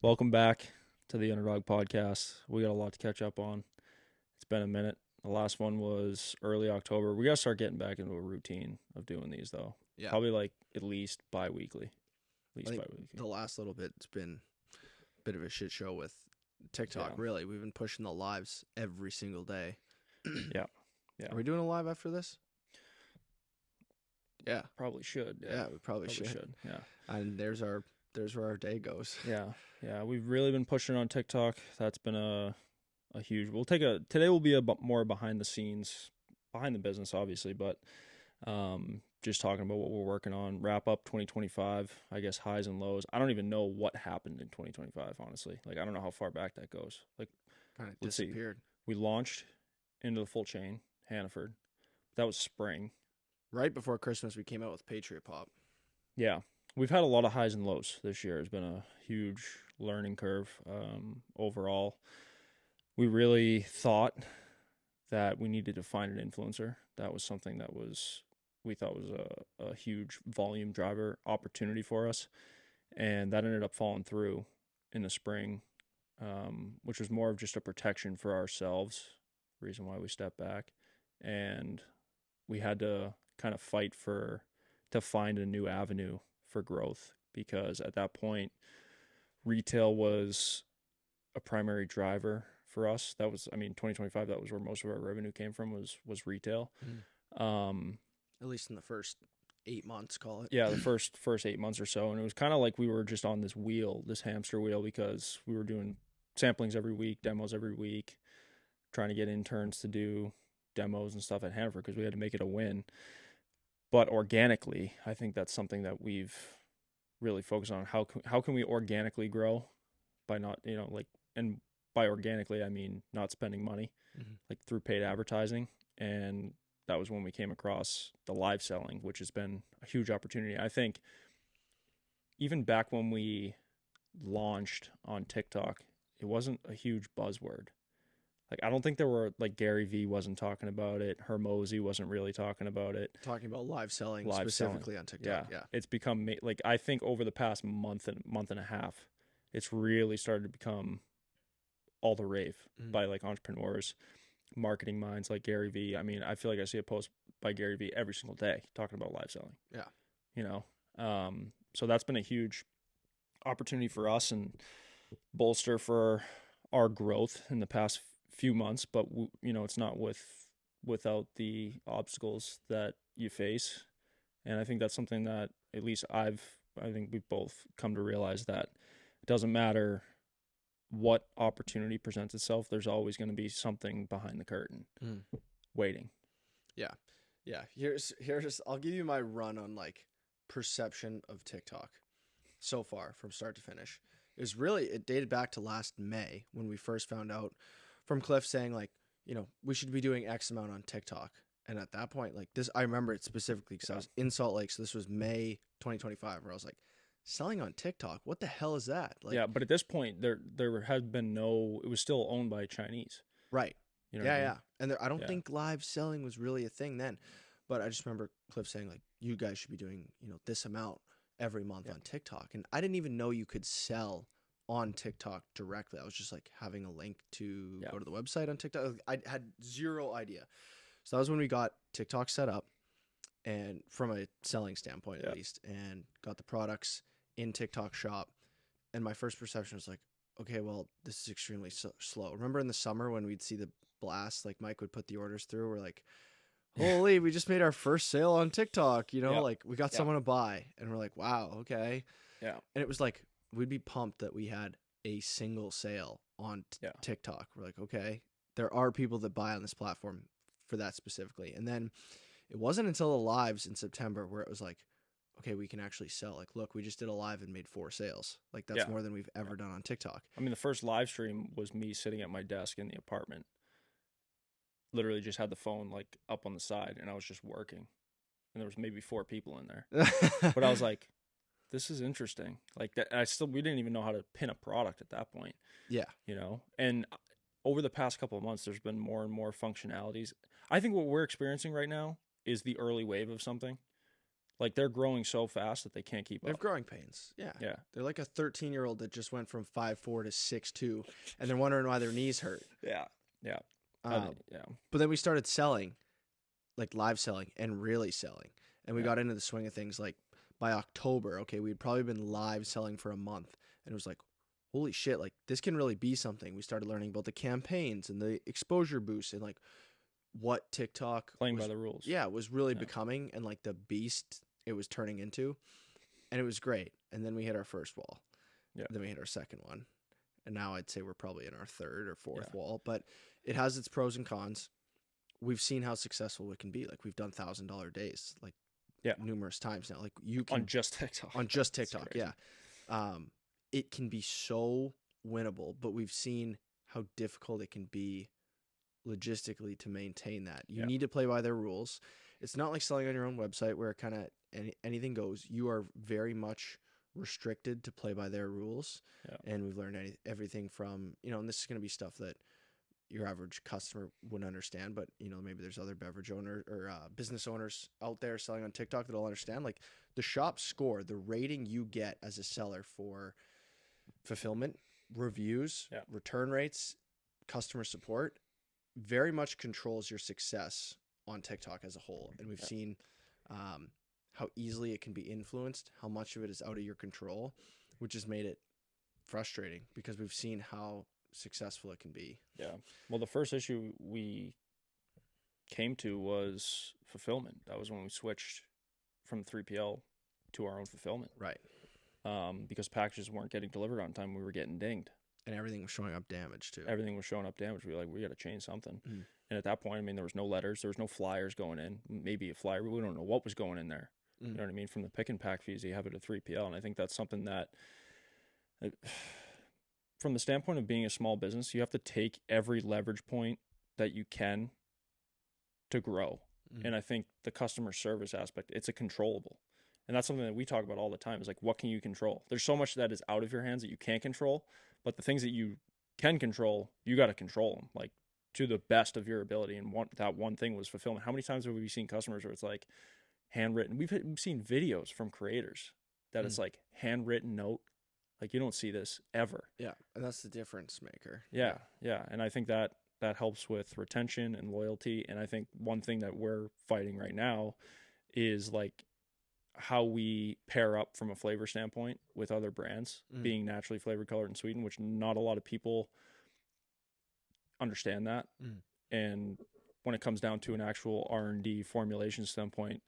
Welcome back to the Underdog Podcast. We got a lot to catch up on. It's been a minute. The last one was early October. We got to start getting back into a routine of doing these, though. Yeah, Probably like at least bi-weekly. At I least think bi-weekly. the last little bit, it's been a bit of a shit show with TikTok. Yeah. Really, we've been pushing the lives every single day. Yeah. Yeah. Are we doing a live after this? Yeah, Probably should. Yeah. we probably should. Yeah. And there's where our day goes. Yeah. Yeah. We've really been pushing on TikTok. That's been a huge. Today will be more behind the business, obviously, but just talking about what we're working on, wrap up 2025, I guess highs and lows. I don't even know what happened in 2025, honestly. Like, I don't know how far back that goes. Like, Kind of let's see. disappeared We launched into the full chain, Hannaford. That was spring. right before Christmas. We came out with Patriot Pop. Yeah. We've had a lot of highs and lows this year. It's been a huge learning curve overall. We really thought that we needed to find an influencer. That was something that we thought was a huge volume driver opportunity for us. And that ended up falling through in the spring, which was more of just a protection for ourselves, reason why we stepped back. And we had to kind of fight to find a new avenue for growth, because at that point, retail was a primary driver for us. That was, 2025, that was where most of our revenue came from, was retail. At least in the first 8 months, call it. Yeah, the first 8 months or so. And it was kind of like we were just on this hamster wheel, because we were doing samplings every week, demos every week, trying to get interns to do demos and stuff at Hannaford, because we had to make it a win. But organically, I think that's something that we've really focused on. How can we organically grow by not, and by organically, I mean not spending money, like through paid advertising. And that was when we came across the live selling, which has been a huge opportunity. I think even back when we launched on TikTok, it wasn't a huge buzzword. Like, I don't think there were, like, Gary Vee wasn't talking about it. Hermosi wasn't really talking about it. Talking about live selling Live specifically selling on TikTok. Yeah. It's become, like, I think over the past month and a half, it's really started to become all the rave by, like, entrepreneurs, marketing minds like Gary Vee. I mean, I feel like I see a post by Gary Vee every single day talking about live selling. Yeah. You know, so that's been a huge opportunity for us and bolster for our growth in the past few months. But it's not without the obstacles that you face. And I think that's something that at least I think we've both come to realize, that it doesn't matter what opportunity presents itself, there's always going to be something behind the curtain waiting. Yeah. Yeah. Here's I'll give you my run on like perception of TikTok so far from start to finish. It dated back to last May when we first found out from Cliff saying, like, we should be doing X amount on TikTok. And at that point, like this, I remember it specifically because I was in Salt Lake. So this was May 2025, where I was like, selling on TikTok, what the hell is that? Like, Yeah, but at this point, there had been no. It was still owned by Chinese. right. You know Yeah, what I mean? yeah. And I don't Yeah. think live selling was really a thing then. But I just remember Cliff saying, like, you guys should be doing, this amount every month on TikTok. And I didn't even know you could sell on TikTok directly. I was just like having a link to go to the website on TikTok. I had zero idea. So that was when we got TikTok set up, and from a selling standpoint at least, and got the products in TikTok shop. And my first perception was like, okay, well, this is extremely slow. Remember in the summer when we'd see the blast, like Mike would put the orders through, we're like, holy, we just made our first sale on TikTok, like we got someone to buy, and we're like, wow, okay. Yeah. And it was like, we'd be pumped that we had a single sale on TikTok. We're like, okay, there are people that buy on this platform for that specifically. And then it wasn't until the lives in September where it was like, okay, we can actually sell. Like, look, we just did a live and made 4 sales. Like, that's more than we've ever done on TikTok. I mean, the first live stream was me sitting at my desk in the apartment. Literally just had the phone like up on the side, and I was just working. And there was maybe 4 people in there. But I was like, this is interesting. Like, that, we didn't even know how to pin a product at that point. Yeah. And over the past couple of months, there's been more and more functionalities. I think what we're experiencing right now is the early wave of something. Like they're growing so fast that they can't keep They have up. growing pains. Yeah. Yeah. They're like a 13-year-old that just went from 5'4" to 6'2", and they're wondering why their knees hurt. Yeah. Yeah. Uh, Yeah. but then we started selling, like live selling and really selling. And we Yeah. got into the swing of things like by October, okay, we'd probably been live selling for a month. And it was like, holy shit, like this can really be something. We started learning about the campaigns and the exposure boosts and like what TikTok Playing by was, the rules. yeah, was really Yeah. becoming and like the beast it was turning into. And it was great. And then we hit our first wall. Yeah. Then we hit our second one. And now I'd say we're probably in our third or fourth Yeah. wall. But it has its pros and cons. We've seen how successful it can be. Like we've done $1,000 days, like Yeah. numerous times now. Like you can On just TikTok. on just That's TikTok, crazy. yeah. It can be so winnable, but we've seen how difficult it can be logistically to maintain that. You Yeah. need to play by their rules. It's not like selling on your own website where kind of anything goes. You are very much restricted to play by their rules. Yeah. And we've learned everything from, and this is going to be stuff that your average customer wouldn't understand, but maybe there's other beverage owner or business owners out there selling on TikTok that'll understand. Like the shop score, the rating you get as a seller for fulfillment, reviews, Yeah. return rates, customer support, very much controls your success on TikTok as a whole. And we've seen how easily it can be influenced, how much of it is out of your control, which has made it frustrating because we've seen how successful it can be. Yeah. Well, the first issue we came to was fulfillment. That was when we switched from 3PL to our own fulfillment. Right. Because packages weren't getting delivered on time. We were getting dinged. And everything was showing up damaged too. Everything was showing up damaged. We were like, we got to change something. Mm. And at that point, I mean, there was no letters. There was no flyers going in. Maybe a flyer. We don't know what was going in there. Mm. You know what I mean? From the pick and pack fees, you have it at 3PL. And I think that's something that, from the standpoint of being a small business, you have to take every leverage point that you can to grow. Mm. And I think the customer service aspect, it's a controllable. And that's something that we talk about all the time is like, what can you control? There's so much that is out of your hands that you can't control, but the things that you can control, you got to control them like to the best of your ability. And that one thing was fulfillment. How many times have we seen customers where it's like handwritten? We've seen videos from creators that it's like handwritten note. Like you don't see this ever. Yeah. And that's the difference maker. Yeah. Yeah. And I think that helps with retention and loyalty. And I think one thing that we're fighting right now is like how we pair up from a flavor standpoint with other brands being naturally flavored, colored, and sweetened, which not a lot of people understand that. And when it comes down to an actual R&D formulation standpoint,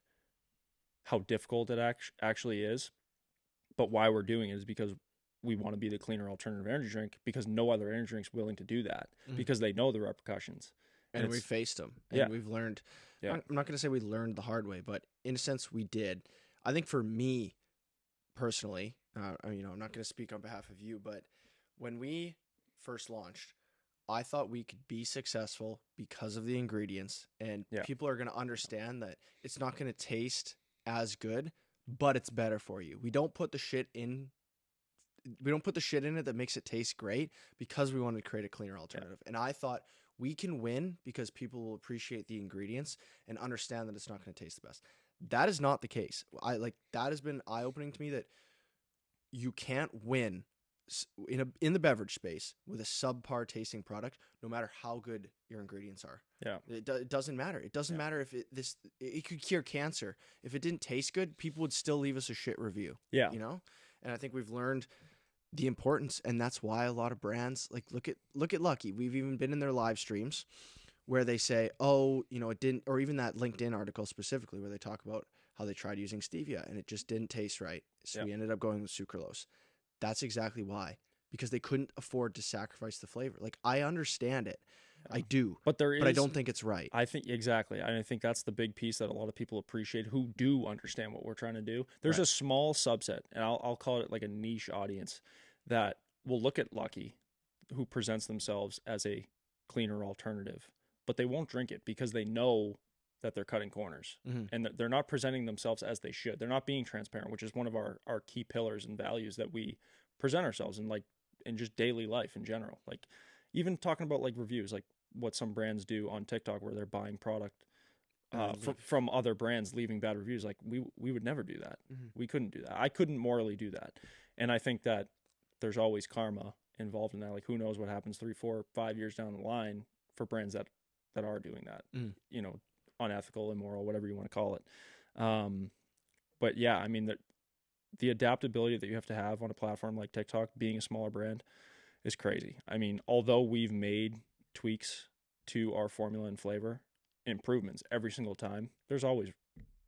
how difficult it actually is. But why we're doing it is because we want to be the cleaner alternative energy drink, because no other energy drink's willing to do that because they know the repercussions. And we faced them. And Yeah. we've learned. Yeah. I'm not going to say we learned the hard way, but in a sense we did. I think for me personally, I'm not going to speak on behalf of you, but when we first launched, I thought we could be successful because of the ingredients, and people are going to understand that it's not going to taste as good, but it's better for you. We don't put the shit in it that makes it taste great because we wanted to create a cleaner alternative. And I thought we can win because people will appreciate the ingredients and understand that it's not going to taste the best. That is not the case. That has been eye-opening to me that you can't win in the beverage space with a subpar tasting product, no matter how good your ingredients are. Yeah. It doesn't matter. It doesn't matter if it could cure cancer. If it didn't taste good, people would still leave us a shit review. Yeah. And I think we've learned the importance, and that's why a lot of brands look at Lucky. We've even been in their live streams where they say, oh, it didn't, or even that LinkedIn article specifically where they talk about how they tried using stevia and it just didn't taste right. So we ended up going with sucralose. That's exactly why, because they couldn't afford to sacrifice the flavor. Like, I understand it. Yeah. I do. But I don't think it's right. I think exactly. I think that's the big piece that a lot of people appreciate who do understand what we're trying to do. There's a small subset, and I'll call it like a niche audience that will look at Lucky, who presents themselves as a cleaner alternative, but they won't drink it because they know that they're cutting corners and that they're not presenting themselves as they should. They're not being transparent, which is one of our key pillars and values that we present ourselves in just daily life in general. Like even talking about like reviews, like what some brands do on TikTok where they're buying product and then leave. from other brands leaving bad reviews. Like we would never do that. Mm-hmm. We couldn't do that. I couldn't morally do that. And I think that there's always karma involved in that. Like who knows what happens 3, 4, 5 years down the line for brands that are doing that. Mm. You know, unethical, immoral, whatever you want to call it. But yeah, I mean the adaptability that you have to have on a platform like TikTok, being a smaller brand, is crazy. I mean, although we've made tweaks to our formula and flavor, improvements every single time, there's always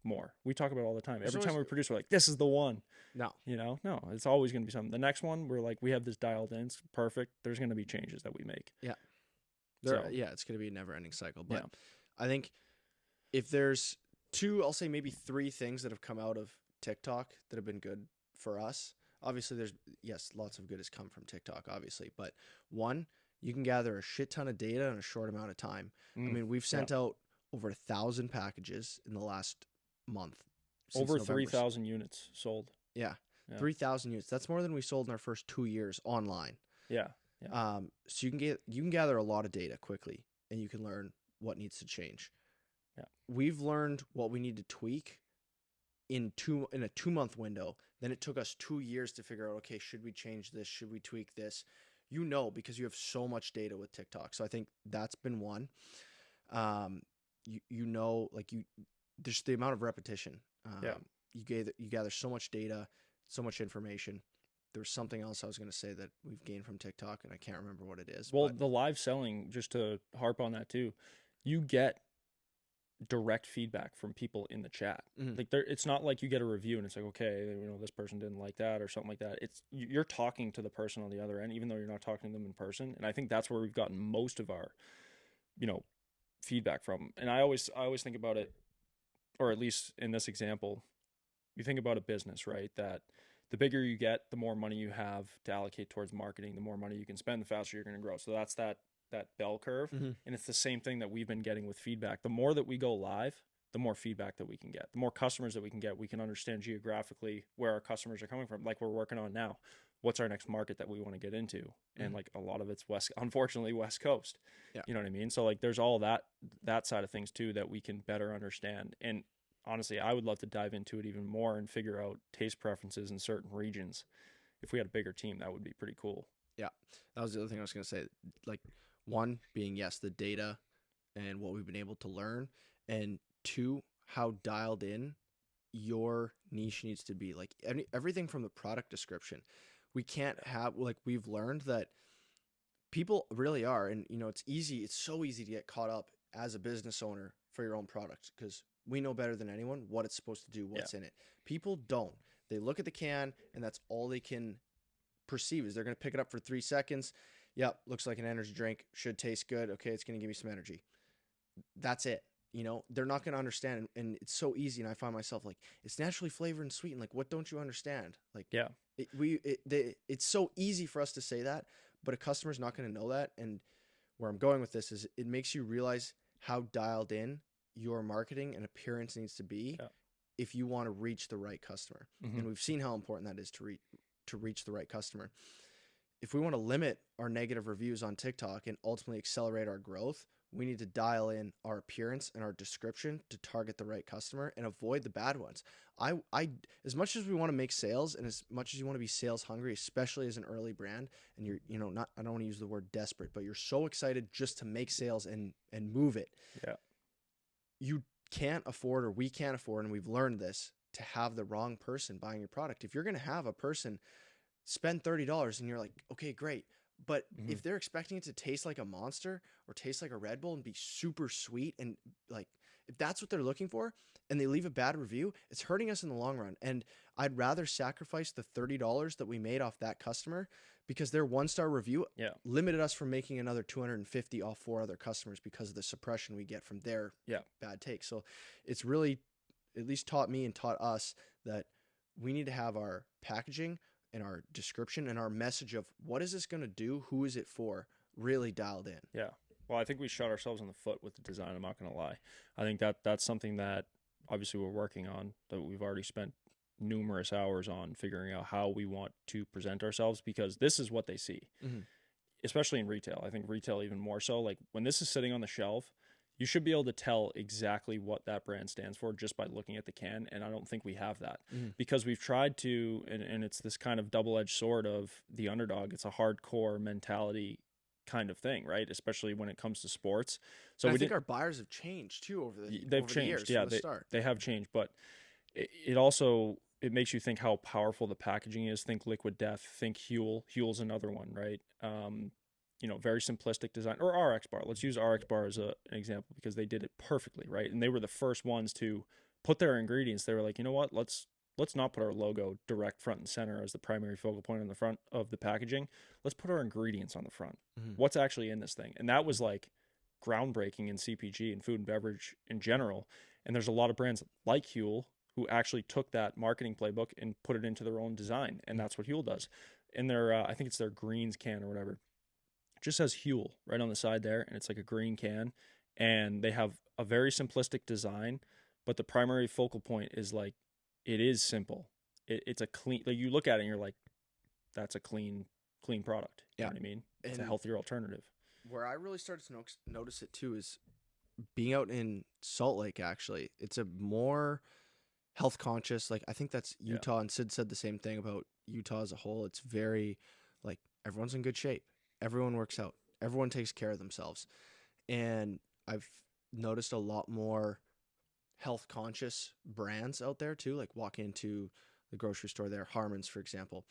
more. We talk about it all the time. There's Every always time we produce, we're like, this is the one. no. You know, no, it's always going to be something. The next one, we're like, we have this dialed in, it's perfect. There's going to be changes that we make. Yeah. So, Yeah, it's going to be a never-ending cycle. But yeah. I think if there's two, I'll say maybe three things that have come out of TikTok that have been good for us. Obviously, lots of good has come from TikTok, obviously. But one, you can gather a shit ton of data in a short amount of time. I mean, we've sent out over 1,000 packages in the last month. Over 3,000 units sold. Yeah. 3,000 units. That's more than we sold in our first 2 years online. Yeah. So you can gather a lot of data quickly, and you can learn what needs to change. Yeah. We've learned what we need to tweak in a 2-month window. Then it took us 2 years to figure out, okay, should we change this? Should we tweak this? You know, because you have so much data with TikTok. So I think that's been one. There's the amount of repetition. You gather so much data, so much information. There was something else I was going to say that we've gained from TikTok, and I can't remember what it is. Well, the live selling, just to harp on that too, you get direct feedback from people in the chat. Mm-hmm. Like it's not like you get a review and it's like, okay, you know, this person didn't like that or something like that. It's you're talking to the person on the other end, even though you're not talking to them in person. And I think that's where we've gotten most of our, you know, feedback from. And I always think about it, or at least in this example, you think about a business, right? That the bigger you get, the more money you have to allocate towards marketing, the more money you can spend, the faster you're going to grow. So that's that bell curve. Mm-hmm. And it's the same thing that we've been getting with feedback. The more that we go live, the more feedback that we can get, the more customers that we can get. We can understand geographically where our customers are coming from. Like we're working on now, what's our next market that we want to get into? Mm-hmm. And like a lot of it's unfortunately West Coast. Yeah. You know what I mean? So like there's all that side of things too that we can better understand. And honestly, I would love to dive into it even more and figure out taste preferences in certain regions. If we had a bigger team, that would be pretty cool. Yeah, that was the other thing I was going to say. Like, one being, yes, the data and what we've been able to learn. And two, how dialed in your niche needs to be. Like, everything from the product description. We can't have, like, we've learned that people really are. And, you know, it's so easy to get caught up as a business owner for your own product because we know better than anyone what it's supposed to do, what's in it. People don't. They look at the can, and that's all they can perceive is they're going to pick it up for 3 seconds. Yep, looks like an energy drink. Should taste good. Okay, it's going to give me some energy. That's it. You know, they're not going to understand. And it's so easy. And I find myself like, it's naturally flavored and sweetened. Like, what don't you understand? Like, yeah, it's so easy for us to say that, but a customer's not going to know that. And where I'm going with this is it makes you realize how dialed in your marketing and appearance needs to be if you want to reach the right customer. Mm-hmm. And we've seen how important that is to reach the right customer. If we want to limit our negative reviews on TikTok and ultimately accelerate our growth, we need to dial in our appearance and our description to target the right customer and avoid the bad ones. I as much as we want to make sales and as much as you want to be sales hungry, especially as an early brand, and you're, you know, not, I don't want to use the word desperate, but you're so excited just to make sales and move it. Yeah. You can't afford, or we can't afford, and we've learned this, to have the wrong person buying your product. If you're going to have a person spend $30 and you're like, okay, great. But if they're expecting it to taste like a Monster or taste like a Red Bull and be super sweet, and like, if that's what they're looking for and they leave a bad review, it's hurting us in the long run. And I'd rather sacrifice the $30 that we made off that customer because their 1-star review limited us from making another 250 off 4 other customers because of the suppression we get from their bad take. So it's really at least taught me and taught us that we need to have our packaging and our description and our message of what is this going to do, who is it for, really dialed in. Yeah. Well, I think we shot ourselves in the foot with the design. I'm not going to lie. I think that's something that obviously we're working on, that we've already spent numerous hours on figuring out how we want to present ourselves, because this is what they see, especially in retail. I think retail even more so. Like when this is sitting on the shelf, You should be able to tell exactly what that brand stands for just by looking at the can. And I don't think we have that Mhm. because we've tried to, and it's this kind of double-edged sword of the underdog. It's a hardcore mentality kind of thing, right? Especially when it comes to sports. So And I we think didn't, our buyers have changed too they've over the changed. years Yeah, from the start. they have changed, but it also, it makes you think how powerful the packaging is. Think Liquid Death, think Huel. Huel's another one, right? Very simplistic design, or RX Bar. Let's use RX Bar as an example because they did it perfectly, right? And they were the first ones to put their ingredients. They were like, you know what? Let's not put our logo direct front and center as the primary focal point on the front of the packaging. Let's put our ingredients on the front. Mhm. What's actually in this thing? And that was like groundbreaking in CPG and food and beverage in general. And there's a lot of brands like Huel who actually took that marketing playbook and put it into their own design. And that's what Huel does. In their, I think it's their greens can or whatever, it just says Huel right on the side there. And it's like a green can. And they have a very simplistic design, but the primary focal point is like, it is simple. It's a clean, like you look at it and you're like, that's a clean product. You Yeah. know what I mean? It's a And healthier alternative. where I really started to notice it too is being out in Salt Lake. Actually, it's a more health conscious. Like I think that's Yeah. Utah, and Sid said the same thing about Utah as a whole. It's very like everyone's in good shape. Everyone works out. Everyone takes care of themselves. And I've noticed a lot more health conscious brands out there too. Like walk into the grocery store there, Harmon's for example.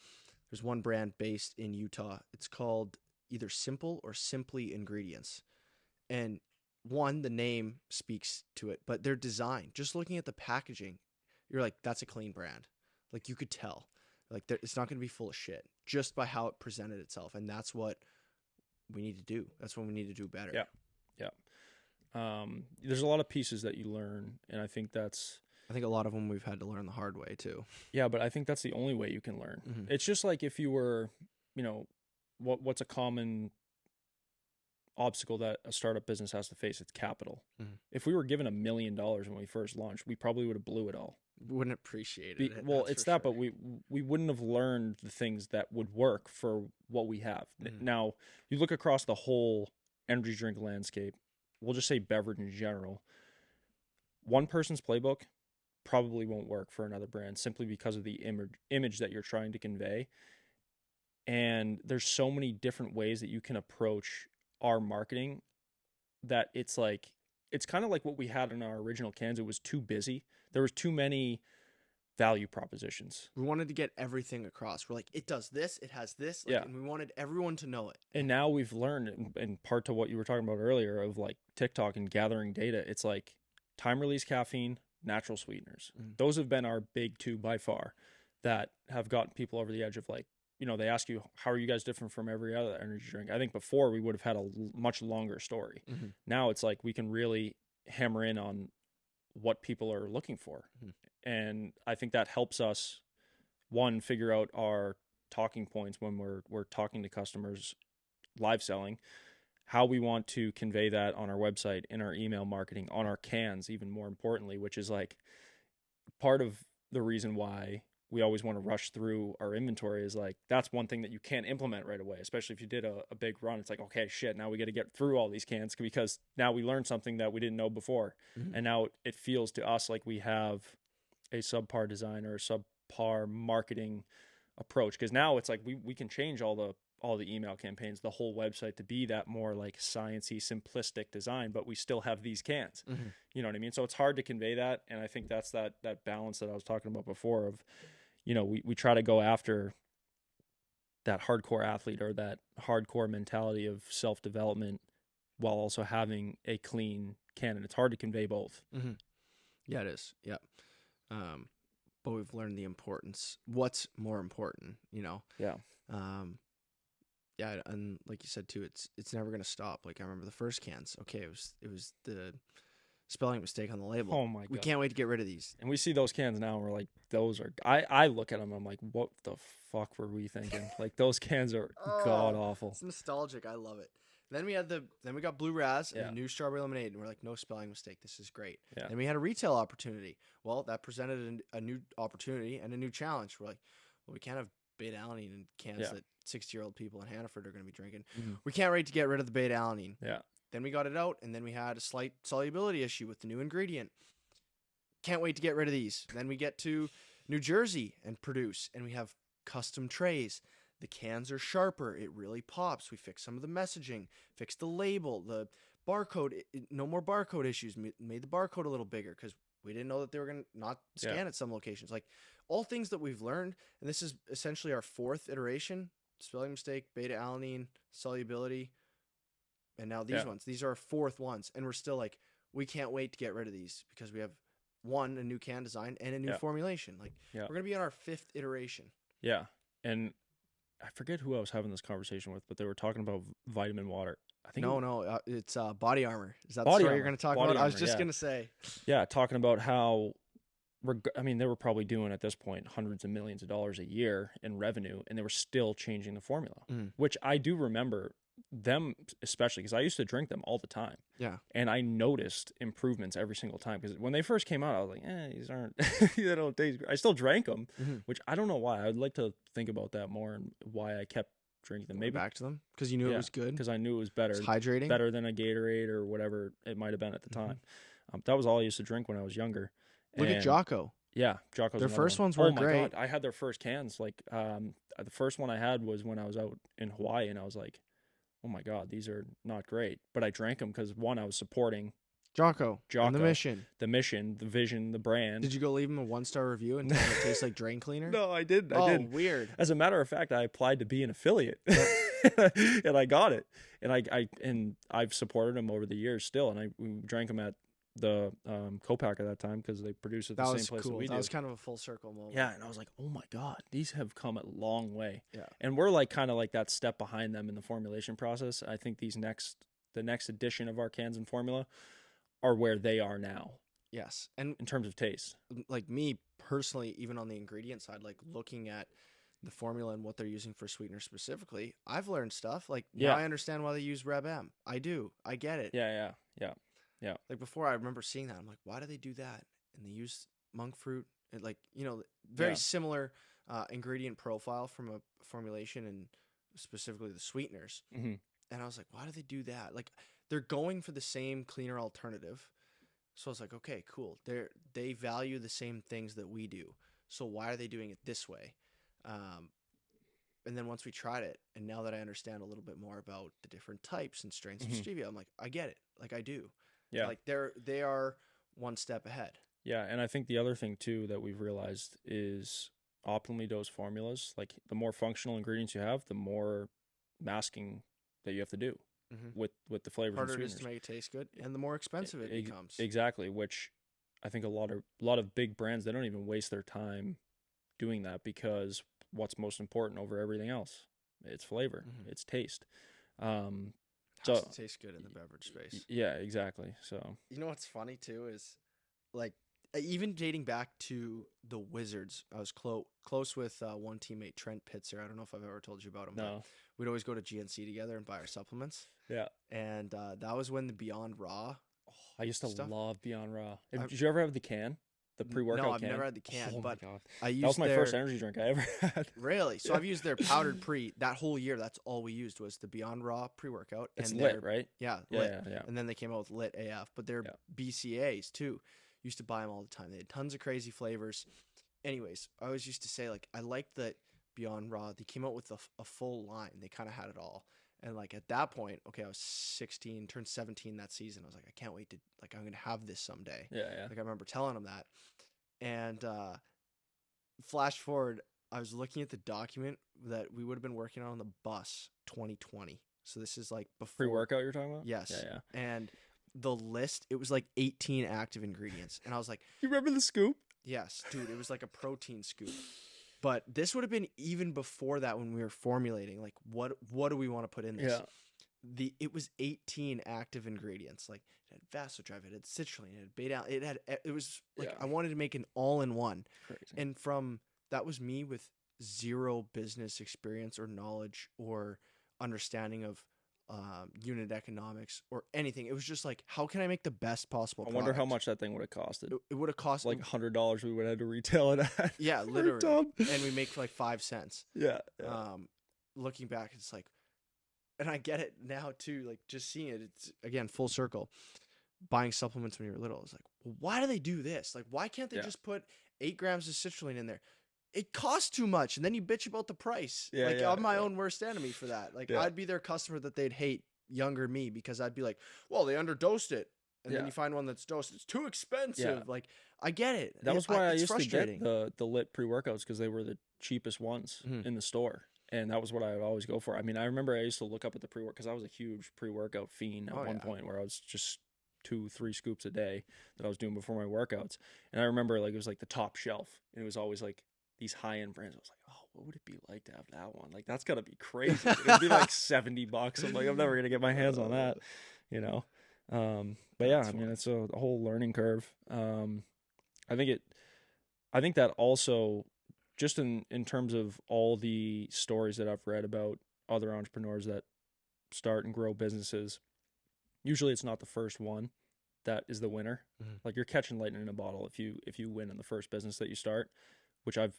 There's one brand based in Utah. It's called either Simple or Simply Ingredients. And one, the name speaks to it, but their design, just looking at the packaging, you're like, that's a clean brand. Like you could tell, like it's not going to be full of shit just by how it presented itself. And that's what we need to do. That's what we need to do better. Yeah. Yeah. There's a lot of pieces that you learn, and I think that's I think a lot of them we've had to learn the hard way too. yeah, but I think that's the only way you can learn. Mm-hmm. It's just like if you were, you know, what's a common obstacle that a startup business has to face? It's capital. Mm-hmm. If we were given $1 million when we first launched, we probably would have blew it all. Wouldn't appreciate it. Well, it's that, sure. but we wouldn't have learned the things that would work for what we have. Mm-hmm. Now, you look across the whole energy drink landscape, we'll just say beverage in general. One person's playbook probably won't work for another brand simply because of the image that you're trying to convey. And there's so many different ways that you can approach our marketing that it's like it's kind of like what we had in our original cans. It was too busy. There was too many value propositions. We wanted to get everything across. We're like, it does this, it has this, like, Yeah. and we wanted everyone to know it. And now we've learned, and part to what you were talking about earlier of like TikTok and gathering data, it's like time release caffeine, natural sweeteners. Mm. Those have been our big two by far that have gotten people over the edge of like, they ask you, how are you guys different from every other energy drink? I think before we would have had a much longer story. Mm-hmm. Now it's like we can really hammer in on what people are looking for. Mm-hmm. And I think that helps us, one, figure out our talking points when we're talking to customers live selling, how we want to convey that on our website, in our email marketing, on our cans, even more importantly, which is like part of the reason why we always want to rush through our inventory is like, that's one thing that you can't implement right away, especially if you did a big run. It's like, okay, shit, now we got to get through all these cans because now we learned something that we didn't know before. Mm-hmm. And now it feels to us like we have a subpar design or a subpar marketing approach. Cause now it's like, we can change all the email campaigns, the whole website to be that more like sciencey, simplistic design, but we still have these cans. Mm-hmm. You know what I mean? So it's hard to convey that. And I think that's that balance that I was talking about before of, we try to go after that hardcore athlete or that hardcore mentality of self-development while also having a clean can. And it's hard to convey both. Mm-hmm. Yeah, it is. Yeah. But we've learned the importance. What's more important, Yeah. Yeah, and like you said too, it's never gonna stop. Like I remember the first cans. Okay, it was the spelling mistake on the label. Oh my God. We can't wait to get rid of these. And we see those cans now and we're like, those are, I look at them, I'm like, what the fuck were we thinking? Like those cans are god awful. It's nostalgic. I love it. Then we got Blue Raz and Yeah. the new strawberry lemonade, and we're like, no spelling mistake. This is great. Yeah. Then we had a retail opportunity. Well, that presented a new opportunity and a new challenge. We're like, well, we can't have Beta Alanine in cans Yeah. that 60-year-old people in Hannaford are going to be drinking. Mhm. We can't wait to get rid of the beta alanine. Yeah. Then we got it out, and then we had a slight solubility issue with the new ingredient. Can't wait to get rid of these. Then we get to New Jersey and produce, and we have custom trays. The cans are sharper. It really pops. We fix some of the messaging, fix the label, the barcode. No more barcode issues. Made the barcode a little bigger because we didn't know that they were going to not scan at some locations. Like all things that we've learned, and this is essentially our 4th iteration: spelling mistake, beta alanine, solubility, and now these ones. These are our 4th ones, and we're still like, we can't wait to get rid of these because we have a new can design and a new formulation. Like we're gonna be on our 5th iteration. Yeah, and I forget who I was having this conversation with, but they were talking about vitamin water. I think it's Body Armor. Is that the Body story Armor. you're gonna talk Body about? I was Armor, just gonna say. Yeah, talking about how, I mean, they were probably doing at this point hundreds of millions of dollars a year in revenue, and they were still changing the formula, which I do remember them, especially because I used to drink them all the time. Yeah. And I noticed improvements every single time because when they first came out, I was like, these aren't, they don't taste great. I still drank them, which I don't know why. I'd like to think about that more and why I kept drinking them. Maybe back to them because you knew it was good. Because I knew it was better. It's hydrating. Better than a Gatorade or whatever it might have been at the time. That was all I used to drink when I was younger. Look at Jocko. Yeah, Jocko's their first one. ones were oh my great. God, I had their first cans. Like the first one I had was when I was out in Hawaii, and I was like, oh my God, these are not great. But I drank them because one, I was supporting Jocko, and the mission, the vision, the brand. Did you go leave him a 1-star review and tell him it tastes like drain cleaner? No, I didn't. Oh, I didn't. Weird. As a matter of fact, I applied to be an affiliate, and I got it. And I've supported them over the years still, and we drank them at the Copac at that time because they produce at the same place that we do. That was kind of a full circle moment. Yeah, and I was like, oh my God, these have come a long way. Yeah, and we're like kind of like that step behind them in the formulation process. I think the next edition of our cans and formula are where they are now. Yes, and in terms of taste, like me personally, even on the ingredient side, like looking at the formula and what they're using for sweetener specifically, I've learned stuff. Like now I understand why they use Reb M. I do. I get it. Yeah. Like before, I remember seeing that. I'm like, why do they do that? And they use monk fruit, and like very similar ingredient profile from a formulation and specifically the sweeteners. Mm-hmm. And I was like, why do they do that? Like they're going for the same cleaner alternative. So I was like, okay, cool. They value the same things that we do. So why are they doing it this way? And then once we tried it, and now that I understand a little bit more about the different types and strains of stevia, I'm like, I get it. Like I do. Yeah. Like they are one step ahead. Yeah, and I think the other thing too that we've realized is optimally dosed formulas. Like the more functional ingredients you have, the more masking that you have to do with the flavors. Harder and it is to make it taste good, and the more expensive it becomes. Exactly, which I think a lot of big brands, they don't even waste their time doing that because what's most important over everything else? It's flavor, it's taste. So it tastes good in the beverage space. Yeah, exactly. So you know what's funny too is like even dating back to the Wizards, I was close with one teammate, Trent Pitzer. I don't know if I've ever told you about him. No. We'd always go to GNC together and buy our supplements. Yeah. And that was when the Beyond Raw. I used to love Beyond Raw. Did you ever have the can? The pre-workout No, I've can? never had the can, oh but my God. I used that was my first energy drink I ever had. Really? So I've used their powdered pre that whole year. That's all we used was the Beyond Raw pre-workout. It's lit, right? Yeah, lit. Yeah. And then they came out with Lit AF, but they're BCAs too. Used to buy them all the time. They had tons of crazy flavors. Anyways, I always used to say like I liked that Beyond Raw. They came out with a full line. They kind of had it all. And like at that point, okay, I was 16, turned 17 that season. I was like, I can't wait to like I'm gonna have this someday. Yeah. Like I remember telling them that. And flash forward, I was looking at the document that we would have been working on the bus 2020. So this is like before pre-workout you're talking about? Yes. Yeah. And the list, it was like 18 active ingredients. And I was like, you remember the scoop? Yes, dude, it was like a protein scoop. But this would have been even before that when we were formulating, like what do we want to put in this? Yeah. It was 18 active ingredients. Like it had vasodrive, it had citrulline, it had beta, it was like I wanted to make an all-in-one. Crazy. And from that was me with zero business experience or knowledge or understanding of unit economics or anything. It was just like, how can I make the best possible product? I wonder how much that thing would have costed. It would have cost like $100 we would have had to retail it at. Yeah, literally. And we make like 5 cents. Yeah. looking back, it's like, and I get it now too. Like just seeing it, it's again full circle. Buying supplements when you were little, it's like, well, why do they do this? Like, why can't they Yeah. just put 8 grams of citrulline in there? It costs too much, and then you bitch about the price. Yeah, Like yeah, I'm my yeah, own worst enemy for that. Like yeah, I'd be their customer that they'd hate, younger me, because I'd be like, well, they underdosed it, and then yeah, you find one that's dosed. It's too yeah. expensive. Like I get it. That was why I It's used to get frustrating. the lit pre-workouts because they were the cheapest ones Mhm. in the store. And that was what I would always go for. I mean, I remember I used to look up at the pre-work because I was a huge pre-workout fiend at Oh one yeah. point where I was just 2, 3 scoops a day that I was doing before my workouts. And I remember like it was like the top shelf and it was always like these high-end brands. I was like, oh, what would it be like to have that one? Like that's gotta be crazy. It would be like $70. I'm like, I'm never gonna get my hands on that, you know. But yeah, That's I mean, funny. it's a whole learning curve. I think it I think that also just in terms of all the stories that I've read about other entrepreneurs that start and grow businesses, usually it's not the first one that is the winner. Mhm. Like you're catching lightning in a bottle if you win in the first business that you start, which I've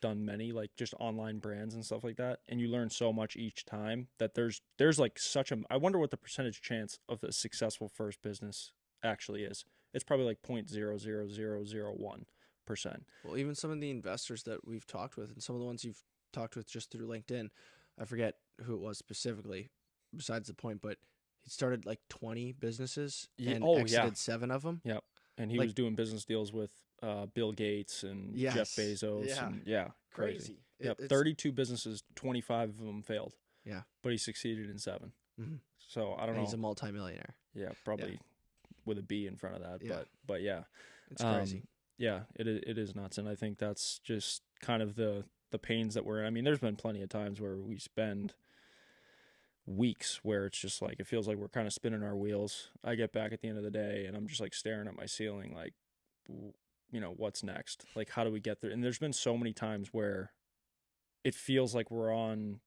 done many like just online brands and stuff like that, and you learn so much each time that there's like such a I wonder what the percentage chance of a successful first business actually is. It's probably like 0.00001%. Well, even some of the investors that we've talked with, and some of the ones you've talked with just through LinkedIn, I forget who it was specifically, besides the point, but he started like 20 businesses Yeah, and oh yeah, exited 7 of them. yep. And he Like, was doing business deals with Bill Gates and Jeff yes, Bezos yeah, and yeah, crazy. crazy. Yep, It's 32 businesses, 25 of them failed, yeah, but he succeeded in 7. hmm So I don't and he's know. a multimillionaire. Yeah, Yeah, probably with a B in front of that, yeah, but yeah, it's um, crazy. yeah, it is nuts, and I think that's just kind of the pains that we're in. I mean, there's been plenty of times where we spend weeks where it's just like it feels like we're kind of spinning our wheels. I get back at the end of the day and I'm just like staring at my ceiling like you know, what's next? Like how do we get there? And there's been so many times where it feels like we're on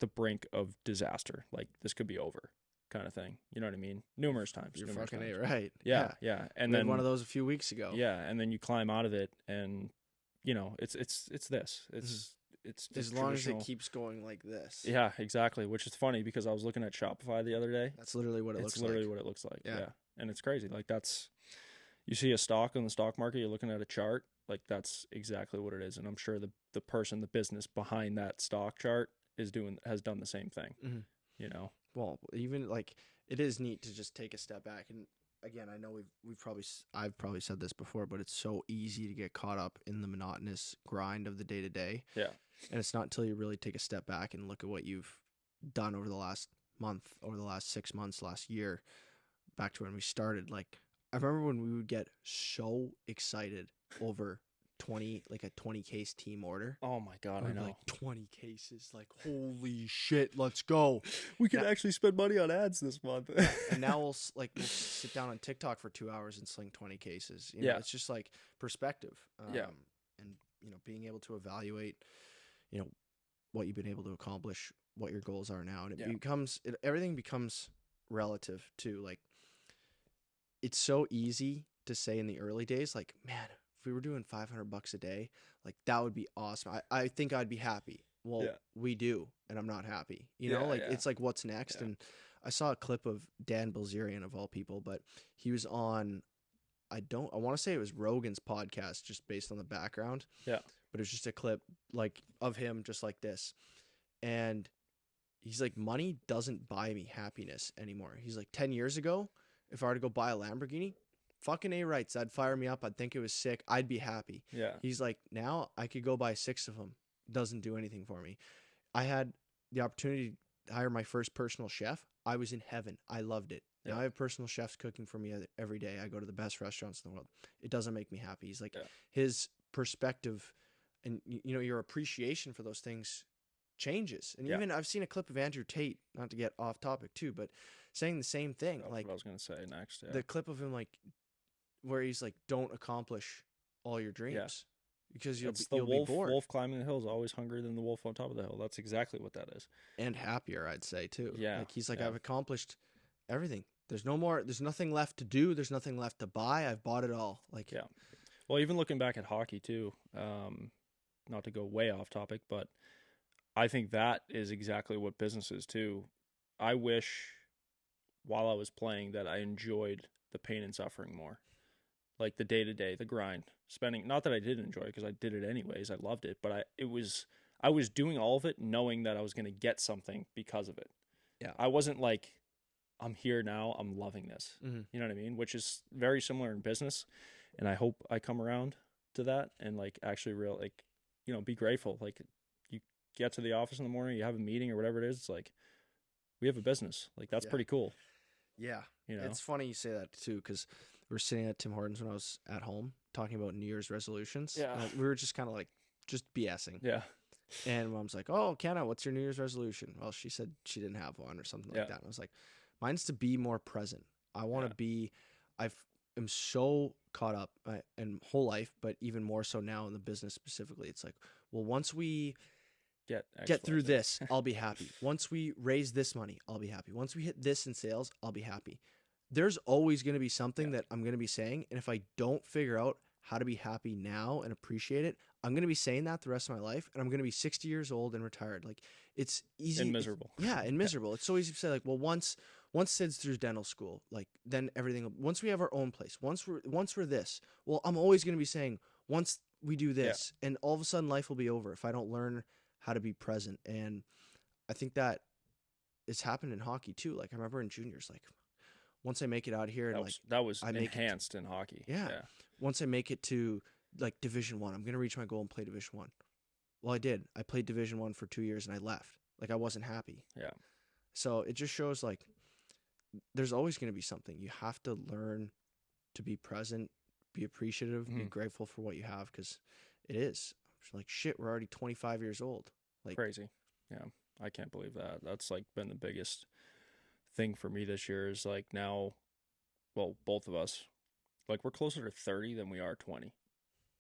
the brink of disaster. Like this could be over kind of thing. You know what I mean? Numerous times, You're numerous fucking times. a right. Yeah, Yeah, yeah. And we had one then of those a few weeks ago. yeah, and then you climb out of it and you know, it's this. Mhm. It's the As long as it traditional. keeps going like this, Yeah, exactly. Which is funny because I was looking at Shopify the other day. that's literally what it It's looks literally like. what it looks like. Yeah. Yeah. And it's crazy. Like that's you see a stock on the stock market, you're looking at a chart, like that's exactly what it is. And I'm sure the person, the business behind that stock chart has done the same thing, hmm you know. Well, even like it is neat to just take a step back. And again, I know we've probably I've probably said this before, but it's so easy to get caught up in the monotonous grind of the day to day. Yeah. And it's not until you really take a step back and look at what you've done over the last month, over the last 6 months, last year, back to when we started. Like I remember when we would get so excited over 20, like a 20 case team order. Oh my god, I We'd be know. like 20 cases, like holy shit, let's go. We could Now, actually spend money on ads this month. yeah, and now we'll sit down on TikTok for 2 hours and sling 20 cases. You know, Yeah. it's just like perspective, Yeah. and being able to evaluate, you know, what you've been able to accomplish, what your goals are now, and Yeah. everything becomes relative to like. It's so easy to say in the early days, like, man, if we were doing $500 a day, like that would be awesome. I think I'd be happy. Well, Yeah. we do, and I'm not happy. Yeah, Like yeah. it's like what's next. Yeah. And I saw a clip of Dan Bilzerian of all people, but he was on. I want to say it was Rogan's podcast, just based on the background. Yeah. But it was just a clip like of him, just like this, and he's like, money doesn't buy me happiness anymore. He's like, 10 years ago, if I were to go buy a Lamborghini, fucking A rights, that'd fire me up. I'd think it was sick. I'd be happy. Yeah. He's like, now I could go buy 6 of them. Doesn't do anything for me. I had the opportunity to hire my first personal chef. I was in heaven. I loved it. Now Yeah. I have personal chefs cooking for me every day. I go to the best restaurants in the world. It doesn't make me happy. He's like, Yeah. his perspective and your appreciation for those things changes. And Yeah. even I've seen a clip of Andrew Tate, not to get off topic too, but saying the same thing. That's Like what I was gonna say next. Yeah. the clip of him, like where he's like, "Don't accomplish all your Yeah. dreams because you'll It's be, the you'll be wolf. bored Wolf climbing the hill is always hungrier than the wolf on top of the hill. That's exactly what that is. and happier." I'd say too. Yeah. Like he's like, Yeah. "I've accomplished everything. There's no more. There's nothing left to do. There's nothing left to buy. I've bought it all." Like Yeah. Well, even looking back at hockey too, not to go way off topic, but I think that is exactly what business is too. I wish while I was playing that I enjoyed the pain and suffering more. Like the day to day, the grind, spending, not that I didn't enjoy it because I did it anyways. I loved it, but I was doing all of it knowing that I was going to get something because of it. Yeah. I wasn't like, I'm here now, I'm loving this. Mm-hmm. You know what I mean? Which is very similar in business. And I hope I come around to that and like actually like, be grateful. Like you get to the office in the morning, you have a meeting or whatever it is. It's like, we have a business. Like that's Yeah. pretty cool. Yeah. You know? It's funny you say that too, because we were sitting at Tim Hortons when I was at home talking about New Year's resolutions. Yeah. We were just kind of like, just BSing. Yeah. And Mom's like, "Oh, Kenna, what's your New Year's resolution?" Well, she said she didn't have one or something like that. And I was like, "Mine's to be more present. I want to be. I'm so caught up in whole life, but even more so now in the business specifically. It's like, well, once we get through this, I'll be happy. Once we raise this money, I'll be happy. Once we hit this in sales, I'll be happy. There's always going to be something that I'm going to be saying, and if I don't figure out how to be happy now and appreciate it, I'm going to be saying that the rest of my life, and I'm going to be 60 years old and retired. Like, it's easy. And miserable. And miserable. It's so easy to say, like, well, once Sid's through dental school, like, then everything, once we have our own place, once we're this, well, I'm always going to be saying, once we do this, and all of a sudden life will be over if I don't learn how to be present. And I think that it's happened in hockey too. Like, I remember in juniors, like, once I make it out here, and that was I make enhanced in hockey. Yeah. Once I make it to like Division 1, I'm gonna reach my goal and play Division 1. Well, I did. I played Division 1 for 2 years and I left. Like, I wasn't happy. Yeah. So it just shows like there's always gonna be something. You have to learn to be present, be appreciative, be grateful for what you have, because it is. Like, shit, we're already 25 years old. Like, crazy. Yeah. I can't believe that. That's like been the biggest thing for me this year is like now, well, both of us, like we're closer to 30 than we are 20.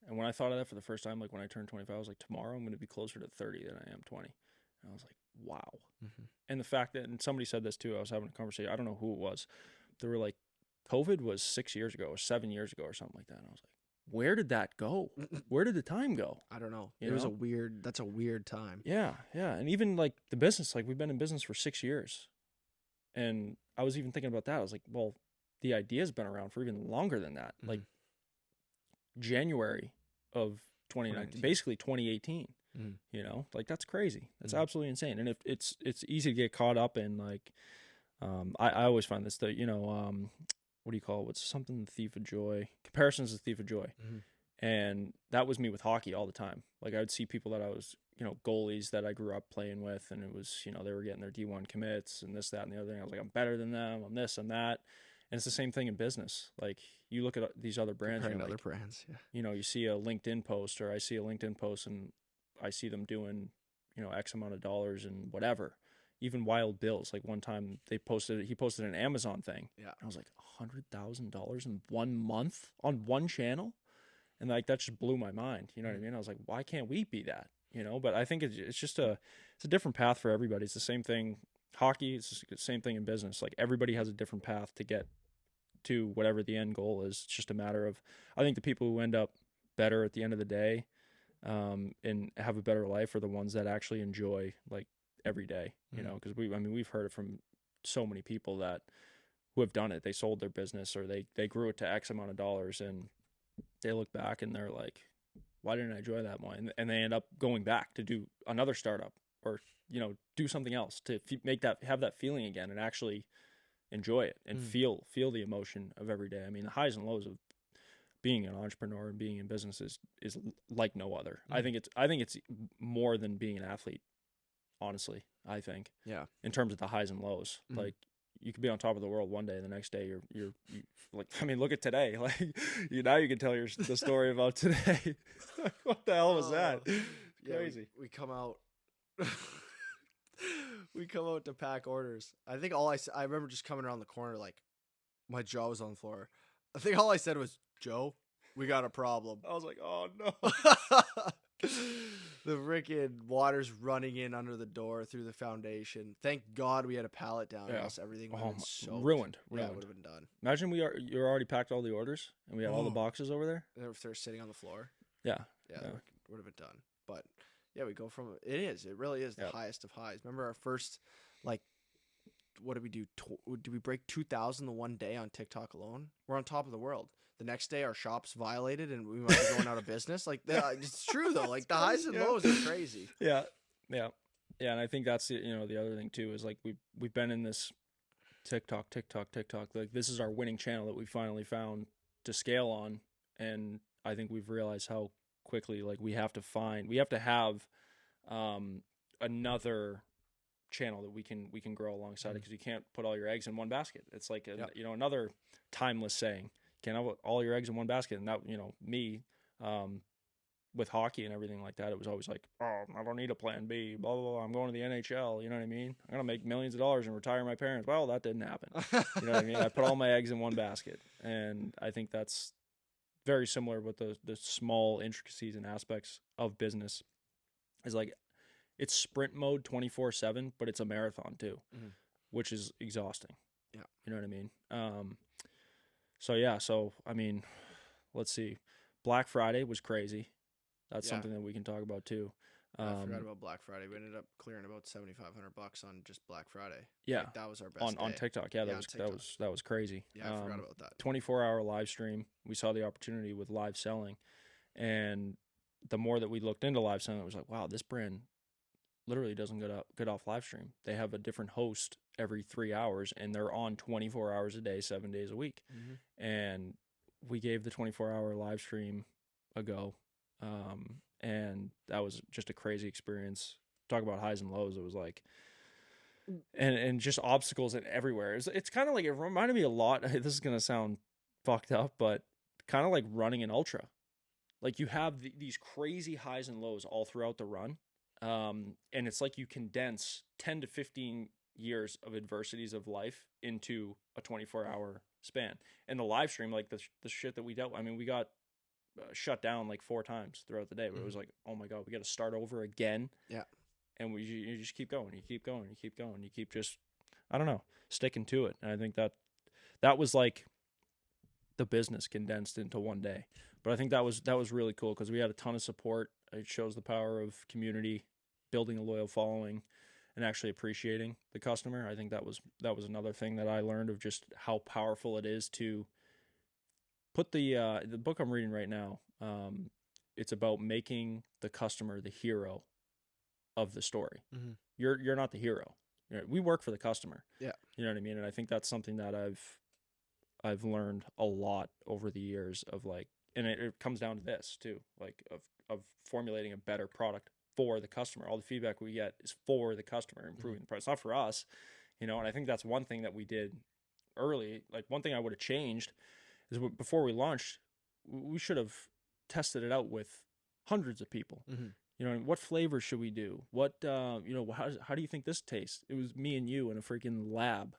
And when I thought of that for the first time, like when I turned 25, I was like, tomorrow I'm going to be closer to 30 than I am 20. And I was like, wow. Mm-hmm. And the fact that, and somebody said this too, I was having a conversation, I don't know who it was. They were like, COVID was 6 years ago or 7 years ago or something like that. And I was like, where did that go? Where did the time go? I don't know. That's a weird time. Yeah. Yeah. And even like the business, like we've been in business for 6 years. And I was even thinking about that. I was like, well, the idea's been around for even longer than that. Mm-hmm. Like January of 2019, basically 2018. Mm-hmm. Like that's crazy. That's absolutely insane. And if it's easy to get caught up in like, I always find this that, what do you call it? What's something the thief of joy? Comparison's the thief of joy. Mm-hmm. And that was me with hockey all the time. Like I would see people that I was, goalies that I grew up playing with, and it was, they were getting their D1 commits and this, that, and the other thing. I was like, I'm better than them. I'm this, I'm that. And it's the same thing in business. Like you look at these other brands, other brands, yeah. You see a LinkedIn post, or I see a LinkedIn post and I see them doing, X amount of dollars and whatever. Even Wild Bill's, like one time he posted an Amazon thing. Yeah. I was like, $100,000 in 1 month on one channel. And like, that just blew my mind. You know what I mean? I was like, why can't we be that? But I think it's just it's a different path for everybody. It's the same thing. Hockey, it's the same thing in business. Like everybody has a different path to get to whatever the end goal is. It's just a matter of, I think the people who end up better at the end of the day, and have a better life are the ones that actually enjoy like every day, because we've heard it from so many people that who have done it. They sold their business or they grew it to X amount of dollars, and they look back and they're like, why didn't I enjoy that more? And they end up going back to do another startup or, do something else to have that feeling again and actually enjoy it and feel the emotion of every day. I mean, the highs and lows of being an entrepreneur and being in business is like no other. I think it's more than being an athlete, honestly. I think, in terms of the highs and lows, like you could be on top of the world one day, and the next day you're like, I mean, look at today. Like now you can tell the story about today. What the hell was that? Crazy. We come out. We come out to pack orders. I think I remember just coming around the corner, like my jaw was on the floor. I think all I said was, "Joe, we got a problem." I was like, oh no. The freaking water's running in under the door through the foundation. Thank God we had a pallet down, or else everything would have been soaked. Ruined. Yeah, it would have been done. Imagine you're already packed all the orders, and we had all the boxes over there. If they're sitting on the floor. Yeah. Yeah. Would have been done. But Yeah, we go from it really is the Yep. highest of highs. Remember our first, like, what did we do? Did we break 2,000 the one day on TikTok alone? We're on top of the world. The next day, our shop's violated and we might be going out of business. Like, it's true though. It's Like the highs crazy. and Yeah. lows are crazy. Yeah. Yeah. Yeah. And I think that's the other thing too is like we've been in this TikTok, TikTok, TikTok. Like this is our winning channel that we finally found to scale on, and I think we've realized how quickly like we have to have um, another channel that we can grow alongside it Mm. because you can't put all your eggs in one basket. It's like Yep. another timeless saying. You can't have all your eggs in one basket, and that me. Um, with hockey and everything like that, it was always like, oh, I don't need a plan B, blah, blah, blah. I'm going to the NHL. You know what I mean? I'm going to make millions of dollars and retire my parents. Well, that didn't happen. You know what I mean? I put all my eggs in one basket. And I think that's very similar with the small intricacies and aspects of business is like, it's sprint mode 24/7, but it's a marathon too, Mhm. which is exhausting. Yeah. You know what I mean? So I mean, let's see. Black Friday was crazy. That's Yeah. something that we can talk about too. Yeah, I forgot Um, about Black Friday. We ended up clearing about $7,500 on just Black Friday. yeah, Like that was our best on day. TikTok. Yeah, Yeah, on TikTok. that was crazy. Yeah, I forgot about that. 24-hour live stream. We saw the opportunity with live selling, and the more that we looked into live selling, it was like, wow, this brand literally doesn't get off live stream. They have a different host every 3 hours, and they're on 24 hours a day, 7 days a week. Mm-hmm. And we gave the 24-hour live stream a go, and that was just a crazy experience. Talk about highs and lows. It was like, and just obstacles and everywhere. It's kind of like, it reminded me a lot. This is gonna sound fucked up, but kind of like running an ultra. Like you have these crazy highs and lows all throughout the run, and it's like you condense 10 to 15 years of adversities of life into a 24-hour span. And the live stream, like the shit that we dealt with, I mean, we got shut down like 4 times throughout the day, but it was like, oh my god, we got to start over again. Yeah. And you just keep going, you keep going, you keep going, you keep just, I don't know, sticking to it. And I think that was like the business condensed into one day. But I think that was really cool because we had a ton of support. It shows the power of community, building a loyal following, and actually appreciating the customer. I think that was another thing that I learned of just how powerful it is to put the book I'm reading right now. It's about making the customer the hero of the story. Mm-hmm. You're not the hero. We work for the customer. Yeah. You know what I mean? And I think that's something that I've learned a lot over the years of like, and it comes down to this too, like of formulating a better product for the customer. All the feedback we get is for the customer, improving the price, not for us, And I think that's one thing that we did early. Like one thing I would have changed is before we launched, we should have tested it out with hundreds of people. Mm-hmm. What flavors should we do? What, how do you think this tastes? It was me and you in a freaking lab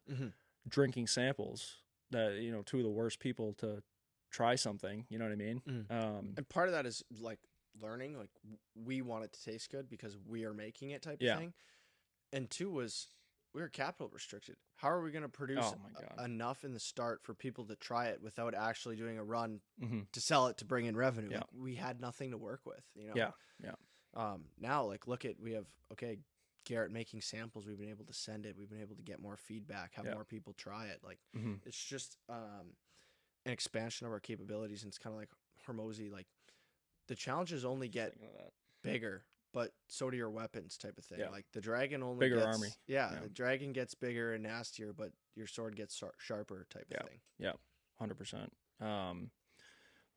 drinking samples that, two of the worst people to try something, you know what I mean? And part of that is like learning, like we want it to taste good because we are making it type of thing. And two was we were capital restricted. How are we going to produce enough in the start for people to try it without actually doing a run to sell it to bring in revenue? Yeah. Like, we had nothing to work with, Yeah. Now, like, we have, Garrett making samples. We've been able to send it. We've been able to get more feedback, have more people try it. Like, it's just an expansion of our capabilities. And it's kind of like Hormozy. Like, the challenges only get bigger, but so do your weapons type of thing. Yeah. Like, the dragon only bigger gets, army. Yeah, the dragon gets bigger and nastier, but your sword gets sharper type of thing. Yeah, 100%.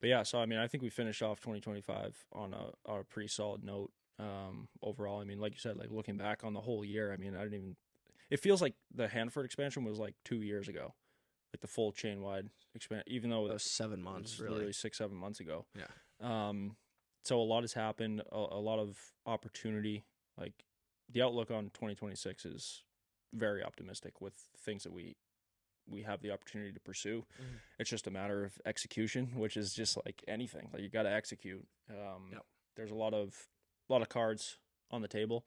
But yeah, so I mean, I think we finished off 2025 on a pretty solid note overall. I mean, like you said, like looking back on the whole year, I mean, it feels like the Hanford expansion was like 2 years ago, like the full chain wide expansion, even though it was 7 months, really, literally 6-7 months ago. Yeah. So a lot has happened, a lot of opportunity. Like the outlook on 2026 is very optimistic with things that we have the opportunity to pursue. It's just a matter of execution, which is just like anything. Like you got to execute. There's a lot of cards on the table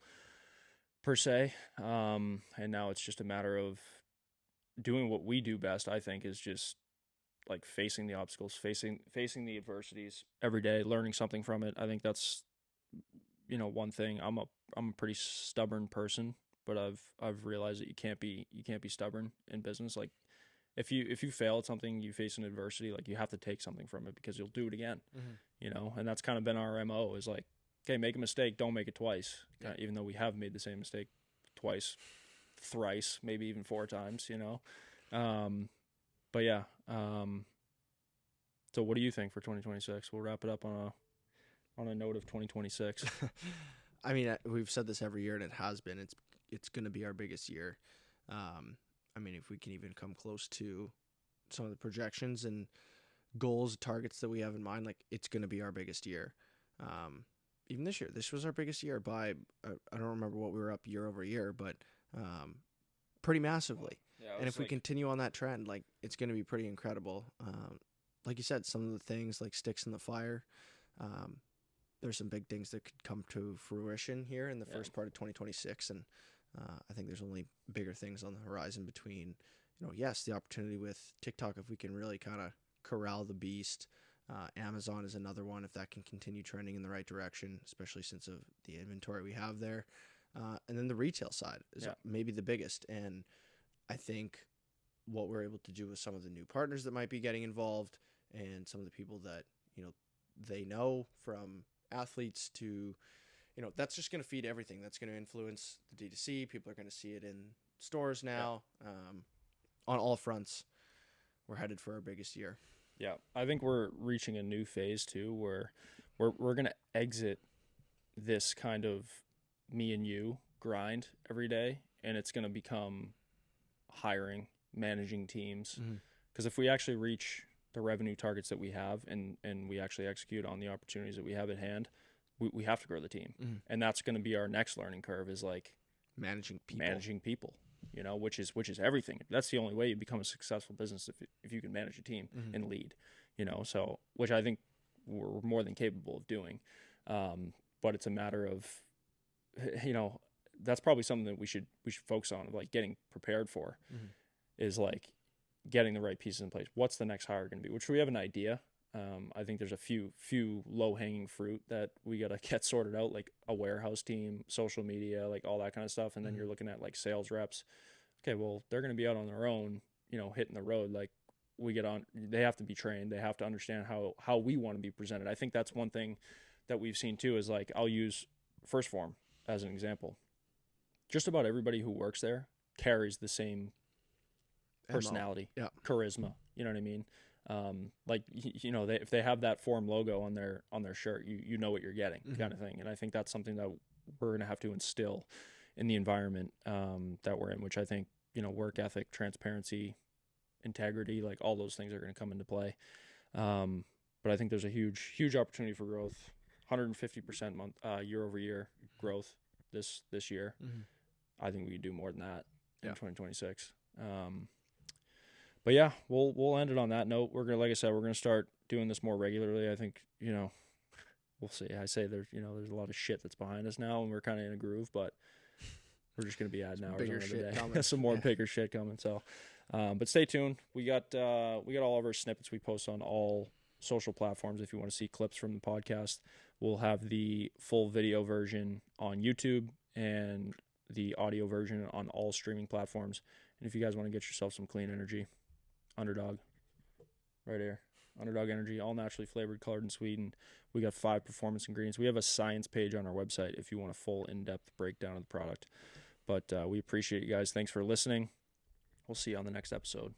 per se, and now it's just a matter of doing what we do best. I think is just like facing the obstacles, facing the adversities every day, learning something from it. I think that's one thing. I'm a pretty stubborn person, but I've realized that you can't be stubborn in business. Like if you fail at something, you face an adversity, like you have to take something from it because you'll do it again. Mm-hmm. And that's kind of been our MO is like, okay, make a mistake, don't make it twice. Yeah. Even though we have made the same mistake twice, thrice, maybe even 4 times. Um, but yeah. So what do you think for 2026? We'll wrap it up on a note of 2026. I mean, we've said this every year, and it has been. It's going to be our biggest year. I mean, if we can even come close to some of the projections and goals, targets that we have in mind, like it's going to be our biggest year. Even this year, this was our biggest year by I don't remember what we were up year over year, but pretty massively. Yeah, And if we continue on that trend, like it's going to be pretty incredible. Like you said, some of the things like sticks in the fire. There's some big things that could come to fruition here in the first part of 2026, and I think there's only bigger things on the horizon between, yes, the opportunity with TikTok if we can really kind of corral the beast. Amazon is another one if that can continue trending in the right direction, especially since of the inventory we have there. And then the retail side is maybe the biggest. And I think what we're able to do with some of the new partners that might be getting involved and some of the people that, they know from athletes to, that's just going to feed everything. That's going to influence the D2C. People are going to see it in stores now. On all fronts, we're headed for our biggest year. Yeah, I think we're reaching a new phase too, where we're gonna exit this kind of me and you grind every day, and it's gonna become hiring, managing teams. Mm-hmm. Because if we actually reach the revenue targets that we have, and we actually execute on the opportunities that we have at hand, we have to grow the team, and that's going to be our next learning curve. Is like managing people. Which is everything. That's the only way you become a successful business if you can manage a team and lead. So which I think we're more than capable of doing. But it's a matter of, that's probably something that we should focus on, like getting prepared for, is like getting the right pieces in place. What's the next hire going to be? Which we have an idea. I think there's a few low-hanging fruit that we got to get sorted out, like a warehouse team, social media, like all that kind of stuff. And then you're looking at like sales reps. Okay, well, they're going to be out on their own, hitting the road. Like they have to be trained. They have to understand how we want to be presented. I think that's one thing that we've seen too is like, I'll use First Form as an example. Just about everybody who works there carries the same personality, charisma. You know what I mean? If they have that Form logo on their shirt, you know what you're getting, kind of thing. And I think that's something that we're going to have to instill in the environment that we're in, which I think, work ethic, transparency, integrity, like all those things are going to come into play. But I think there's a huge opportunity for growth, 150% year over year growth this year. I think we could do more than that in 2026. But yeah, we'll end it on that note. Like I said, we're gonna start doing this more regularly. I think, we'll see. I say there's a lot of shit that's behind us now, and we're kind of in a groove, but we're just gonna be adding hours over the day. Some more bigger shit coming. So, but stay tuned. We got all of our snippets we post on all social platforms. If you want to see clips from the podcast, we'll have the full video version on YouTube and the audio version on all streaming platforms. And if you guys want to get yourself some clean energy, Underdog, right here. Underdog Energy, all naturally flavored, colored, and sweetened. We got 5 performance ingredients. We have a science page on our website if you want a full in-depth breakdown of the product. But we appreciate you guys. Thanks for listening. We'll see you on the next episode.